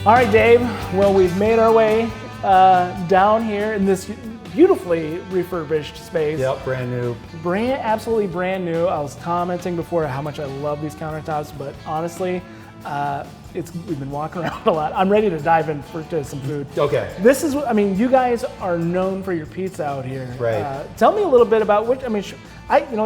All right, Dave. Well, we've made our way down here in this beautifully refurbished space. Yep, brand new. Absolutely brand new. I was commenting before how much I love these countertops, but honestly, we've been walking around a lot. I'm ready to dive in to some food. Okay. This is, you guys are known for your pizza out here. Right. Tell me a little bit about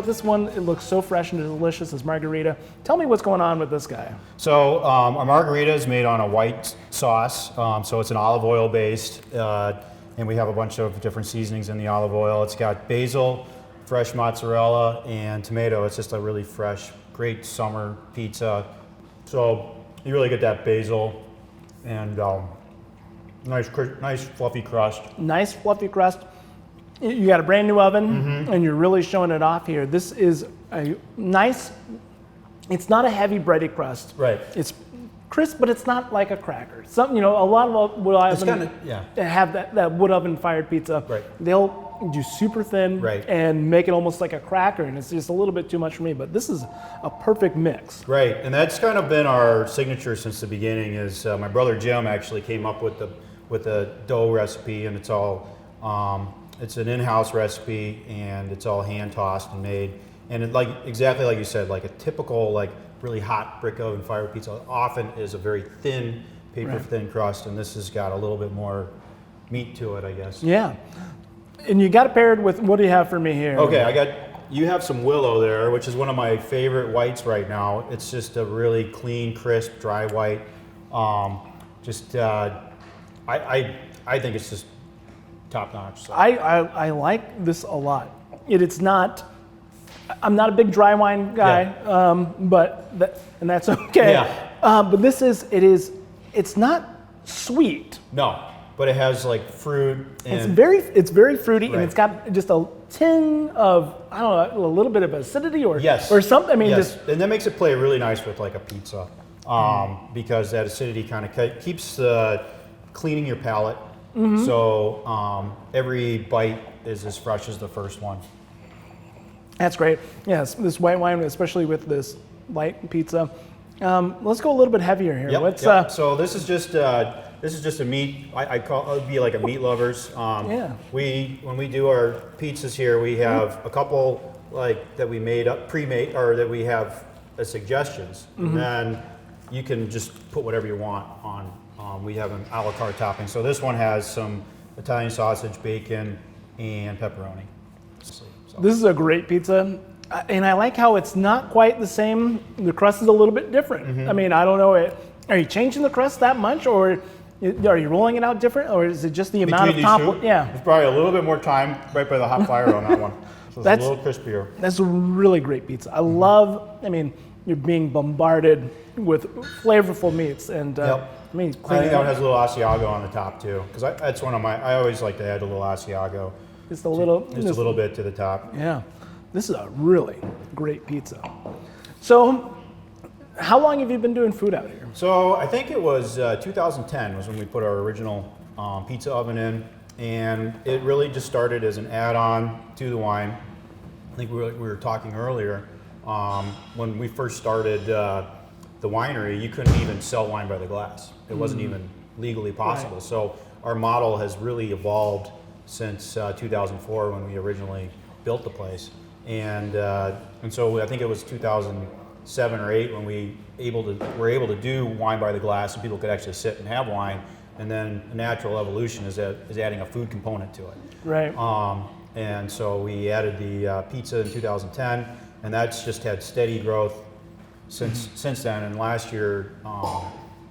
this one, it looks so fresh and delicious, this margarita. Tell me what's going on with this guy. So our margarita is made on a white sauce, so it's an olive oil based, and we have a bunch of different seasonings in the olive oil. It's got basil, fresh mozzarella, and tomato. It's just a really fresh, great summer pizza. So you really get that basil and nice fluffy crust. Nice fluffy crust. You got a brand new oven, and you're really showing it off here. This is a nice, it's not a heavy bready crust. Right. It's crisp, but it's not like a cracker. Some, a lot of wood oven have that wood oven fired pizza. Right. They'll do super thin and make it almost like a cracker, and it's just a little bit too much for me. But this is a perfect mix. Right, and that's kind of been our signature since the beginning. Is my brother Jim actually came up with the dough recipe, and it's all. It's an in-house recipe, and it's all hand tossed and made. And exactly like you said, like a typical really hot brick oven fired pizza often is a very thin, paper thin crust, and this has got a little bit more meat to it, I guess. Yeah, and you got it paired with, what do you have for me here? Okay, you have some Willow there, which is one of my favorite whites right now. It's just a really clean, crisp, dry white. I think it's just top notch. So. I like this a lot. It's not. I'm not a big dry wine guy, and that's okay. Yeah. But this is. It's not sweet. No, but it has fruit. And It's very fruity, and it's got just a tin of, I don't know, a little bit of acidity or something. And that makes it play really nice with a pizza, because that acidity kind of keeps cleaning your palate. So every bite is as fresh as the first one. That's great. Yes, this white wine, especially with this light pizza. Let's go a little bit heavier here. Yep. So this is just a meat. I call it would be like a meat lovers. When we do our pizzas here, we have a couple that we made up pre-made, or that we have as suggestions, and then you can just put whatever you want on. We have an a la carte topping. So this one has some Italian sausage, bacon, and pepperoni. So. This is a great pizza, and I like how it's not quite the same. The crust is a little bit different. I don't know. Are you changing the crust that much, or are you rolling it out different, or is it just the amount of top? Yeah, it's probably a little bit more time right by the hot fire on that one. So it's a little crispier. That's a really great pizza. I love. You're being bombarded with flavorful meats, and I think that one has a little Asiago on the top too, because that's one of my. I always like to add a little Asiago. Just a little bit to the top. Yeah, this is a really great pizza. So, how long have you been doing food out here? So I think it was 2010 was when we put our original pizza oven in, and it really just started as an add-on to the wine. I think we were talking earlier when we first started the winery. You couldn't even sell wine by the glass. It wasn't even legally possible. Right. So our model has really evolved since 2004 when we originally built the place, and so I think it was 2007 or 8 when we were able to do wine by the glass, and people could actually sit and have wine. And then a natural evolution is adding a food component to it. Right. And so we added the pizza in 2010, and that's just had steady growth since then. And last year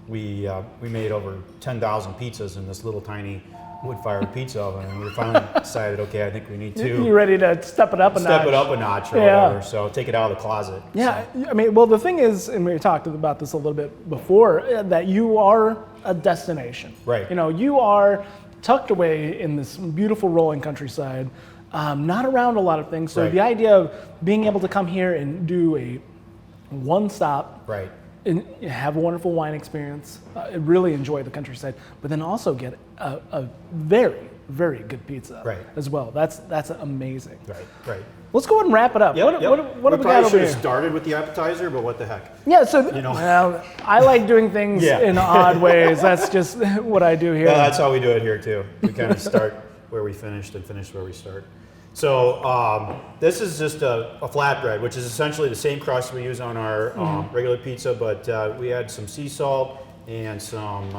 we made over 10,000 pizzas in this little tiny wood-fired pizza oven, and we finally decided, okay, I think we need to. You ready to step it up a notch or whatever? So take it out of the closet. Yeah, so. Well, the thing is, and we talked about this a little bit before, that you are a destination. Right. You are tucked away in this beautiful rolling countryside, not around a lot of things. So the idea of being able to come here and do a one-stop. Right. And have a wonderful wine experience, really enjoy the countryside, but then also get a very very good pizza Right. as well. That's amazing. Right. Let's go ahead and wrap it up. What have we got probably over should here? have started with the appetizer, but what the heck? Yeah, so know. I like doing things Yeah. in odd ways. That's just what I do here. Yeah, that's how we do it here too. We kind of start where we finished and finish where we start. So this is just a flatbread, which is essentially the same crust we use on our regular pizza, but we add some sea salt and some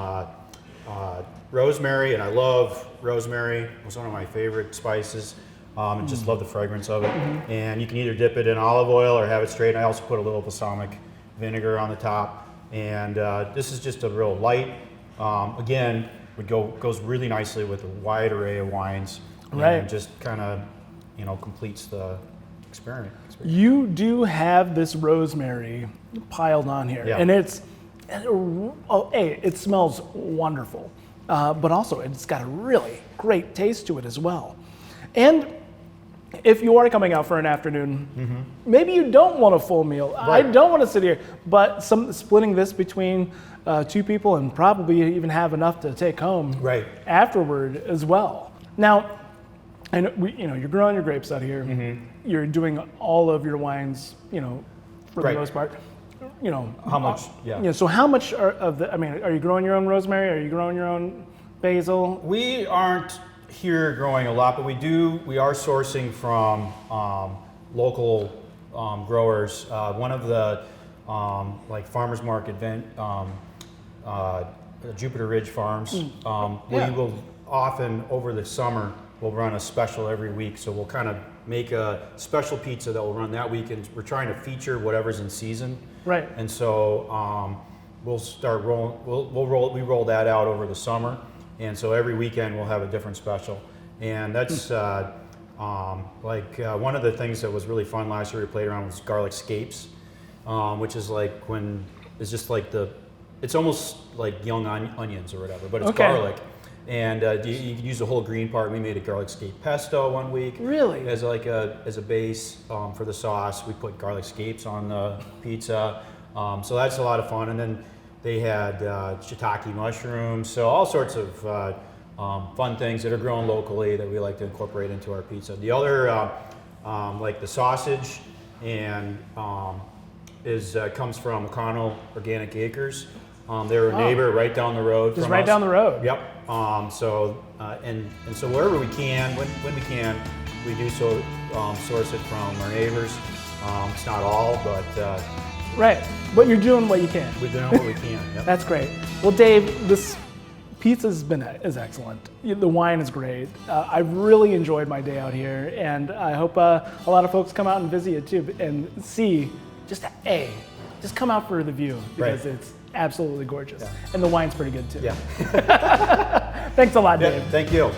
rosemary, and I love rosemary. It's one of my favorite spices. I just love the fragrance of it. And you can either dip it in olive oil or have it straight. I also put a little balsamic vinegar on the top. And this is just a real light. Again, goes really nicely with a wide array of wines. Right. And just kind of, completes the experience. You do have this rosemary piled on here, Yeah. and it smells wonderful, but also it's got a really great taste to it as well. And if you are coming out for an afternoon, maybe you don't want a full meal. Right. I don't want to sit here, but splitting this between two people and probably even have enough to take home afterward as well. Now, I know, you're growing your grapes out here. You're doing all of your wines, for the most part. How much? Yeah. So how much are you growing your own rosemary? Are you growing your own basil? We aren't here growing a lot, but we are sourcing from local growers. One of the farmers market Jupiter Ridge Farms. We will often over the summer we'll run a special every week, so we'll kind of make a special pizza that will run that week, and we're trying to feature whatever's in season. Right. And so we'll start rolling. We roll that out over the summer, and so every weekend we'll have a different special. And that's one of the things that was really fun last year we played around was garlic scapes, which is it's almost like young onions or whatever, but it's garlic. And you can use the whole green part. We made a garlic scape pesto one week. Really? As a base for the sauce. We put garlic scapes on the pizza. So that's a lot of fun. And then they had shiitake mushrooms. So all sorts of fun things that are grown locally that we like to incorporate into our pizza. The other, like the sausage, and comes from O'Connell Organic Acres. They're a neighbor right down the road. Just right down the road. Yep. So wherever we can, when we can, we do so source it from our neighbors. It's not all, but right. But you're doing what you can. we're doing what we can. Yep. That's great. Well, Dave, this pizza's is excellent. The wine is great. I've really enjoyed my day out here, and I hope a lot of folks come out and visit you too and see just come out for the view because it's absolutely gorgeous. And the wine's pretty good too. Yeah. Thanks a lot, Dave. Thank you.